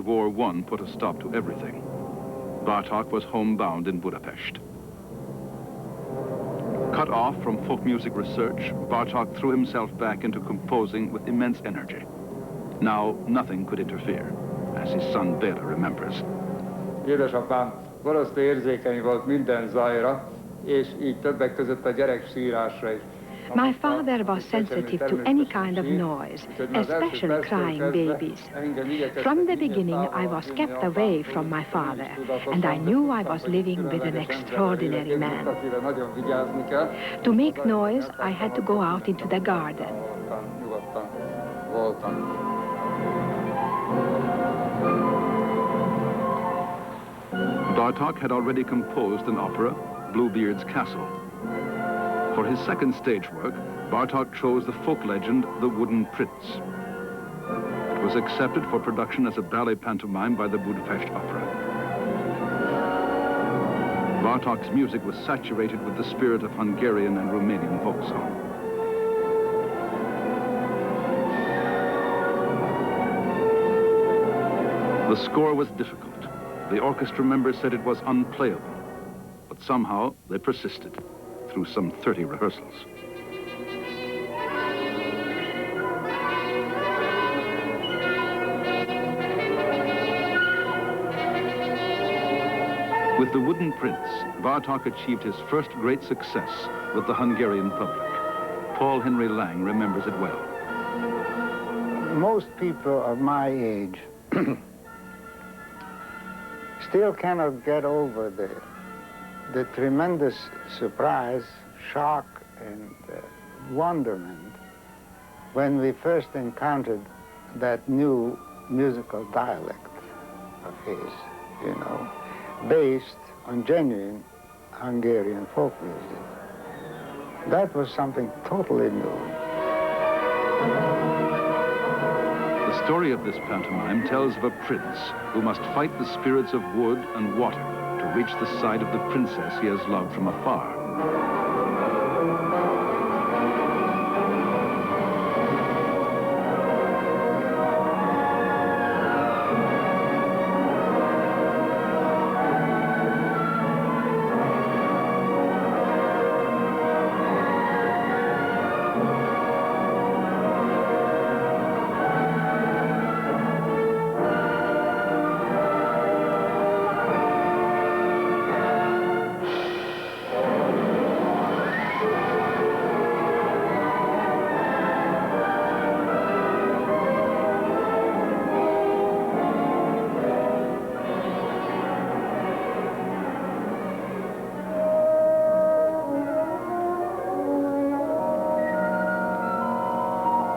War I put a stop to everything. Bartók was homebound in Budapest. Cut off from folk music research, Bartók threw himself back into composing with immense energy. Now, nothing could interfere, as his son Béla remembers. Édesapám borzasztó érzékeny volt minden zajra, és így többek között a gyereksírásra is. My father was sensitive to any kind of noise, especially crying babies. From the beginning, I was kept away from my father, and I knew I was living with an extraordinary man. To make noise, I had to go out into the garden. Bartók had already composed an opera, Bluebeard's Castle. For his second stage work, Bartók chose the folk legend, The Wooden Prince. It was accepted for production as a ballet pantomime by the Budapest Opera. Bartók's music was saturated with the spirit of Hungarian and Romanian folk song. The score was difficult. The orchestra members said it was unplayable, but somehow they persisted through some 30 rehearsals. With The Wooden Prince, Bartók achieved his first great success with the Hungarian public. Paul Henry Lang remembers it well. Most people of my age still cannot get over the tremendous surprise, shock, and wonderment when we first encountered that new musical dialect of his, you know, based on genuine Hungarian folk music. That was something totally new. The story of this pantomime tells of a prince who must fight the spirits of wood and water to reach the side of the princess he has loved from afar.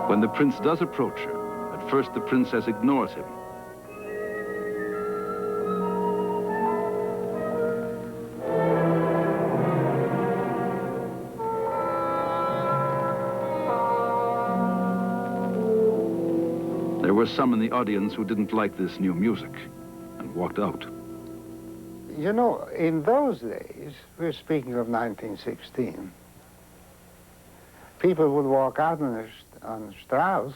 When the prince does approach her, at first the princess ignores him. There were some in the audience who didn't like this new music and walked out. You know, in those days, we're speaking of 1916, people would walk out on Strauss,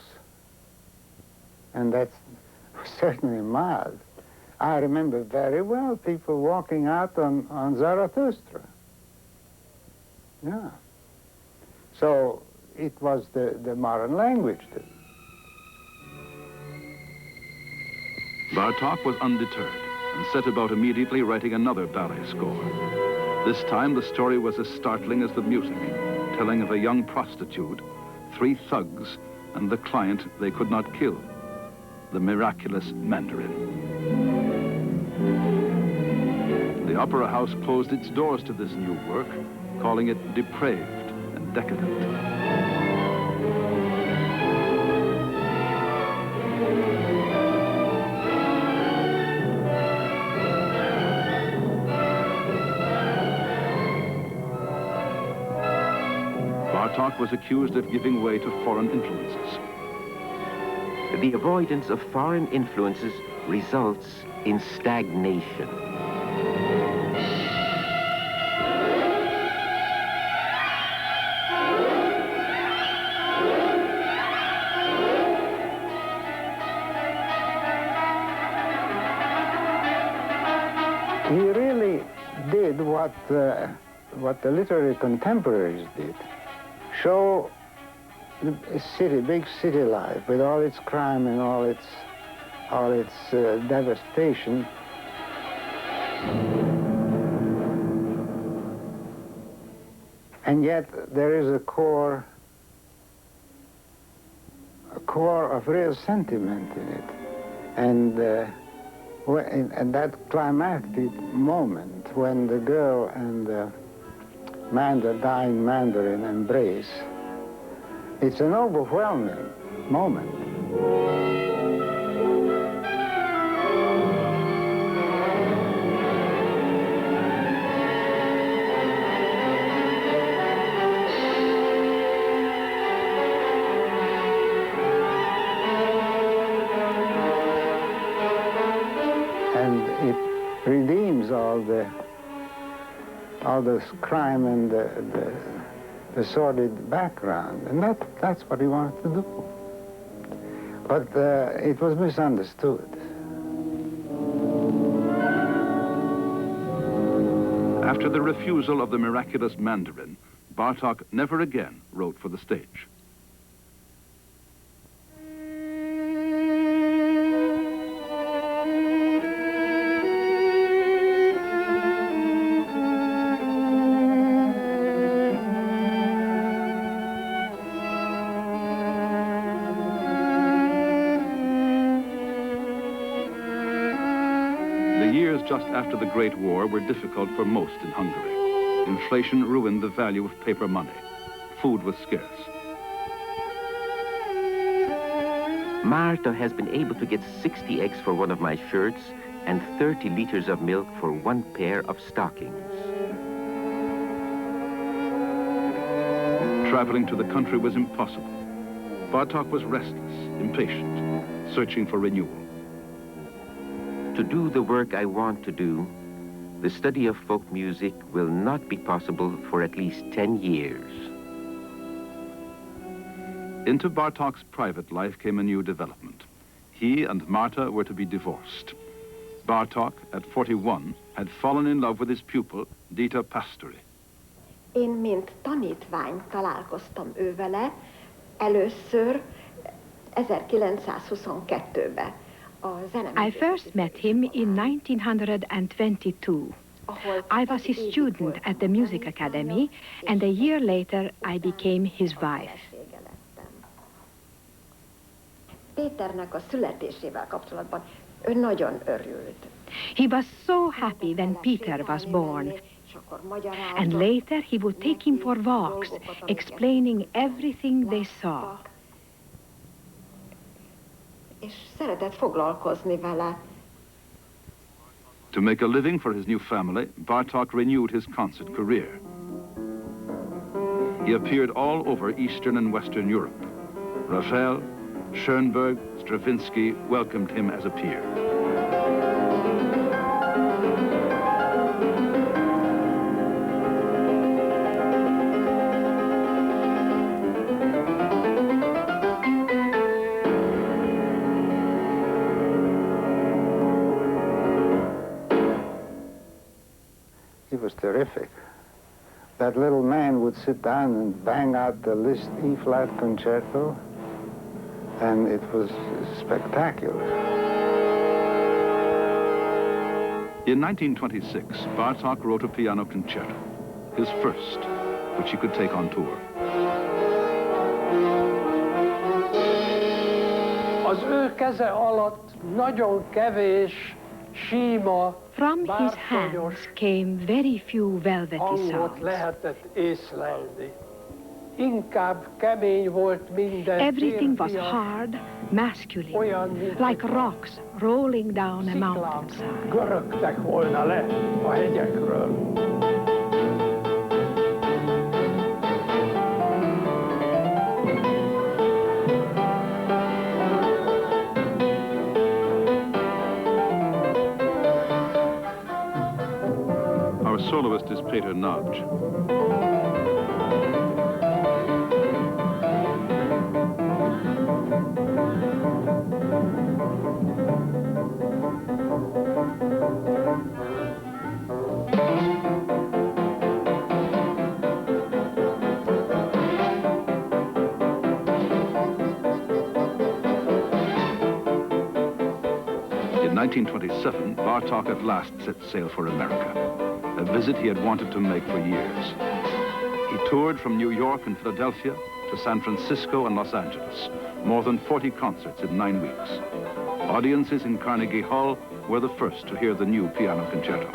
and that's certainly mild. I remember very well people walking out on Zarathustra. Yeah. So it was the modern language. Bartók was undeterred and set about immediately writing another ballet score. This time the story was as startling as the music, telling of a young prostitute, 3 thugs, and the client they could not kill, the miraculous Mandarin. The opera house closed its doors to this new work, calling it depraved and decadent. Bartók was accused of giving way to foreign influences. The avoidance of foreign influences results in stagnation. He really did what the literary contemporaries did. Show the city, big city life with all its crime and all its devastation. And yet there is a core of real sentiment in it. And at that climactic moment when the girl and the dying Mandarin embrace, it's an overwhelming moment. Redeems all the crime and the sordid background, and that's what he wanted to do. But it was misunderstood. After the refusal of the miraculous Mandarin, Bartók never again wrote for the stage. Just after the Great War were difficult for most in Hungary. Inflation ruined the value of paper money. Food was scarce. Marta has been able to get 60 eggs for one of my shirts and 30 liters of milk for one pair of stockings. Traveling to the country was impossible. Bartók was restless, impatient, searching for renewal. To do the work I want to do, the study of folk music will not be possible for at least 10 years. Into Bartók's private life came a new development. He and Marta were to be divorced. Bartók, at 41, had fallen in love with his pupil, Dita Pásztory. Én, mint tanítvány találkoztam ő vele először 1922-ben. I first met him in 1922. I was his student at the Music Academy, and a year later I became his wife. Péternek a születésével kapcsolatban ő nagyon örült. He was so happy when Peter was born, and later he would take him for walks, explaining everything they saw. És szeretett foglalkozni vele. To make a living for his new family, Bartók renewed his concert career. He appeared all over Eastern and Western Europe. Ravel, Schoenberg, Stravinsky welcomed him as a peer. He was terrific. That little man would sit down and bang out the Liszt E-flat concerto, and it was spectacular. In 1926, Bartók wrote a piano concerto, his first, which he could take on tour. Az ő keze alatt nagyon kevés, síma, From his hands came very few velvety hangot sounds. lehetett észlelni. Inkább kemény volt minden Everything was férfiak, hard, masculine, olyan, mint like rocks rolling down a sziklák mountainside. görögtek volna le a hegyekről. Our soloist is Peter Nagy. 1927, Bartók at last set sail for America, a visit he had wanted to make for years. He toured from New York and Philadelphia to San Francisco and Los Angeles, more than 40 concerts in 9 weeks. Audiences in Carnegie Hall were the first to hear the new piano concerto.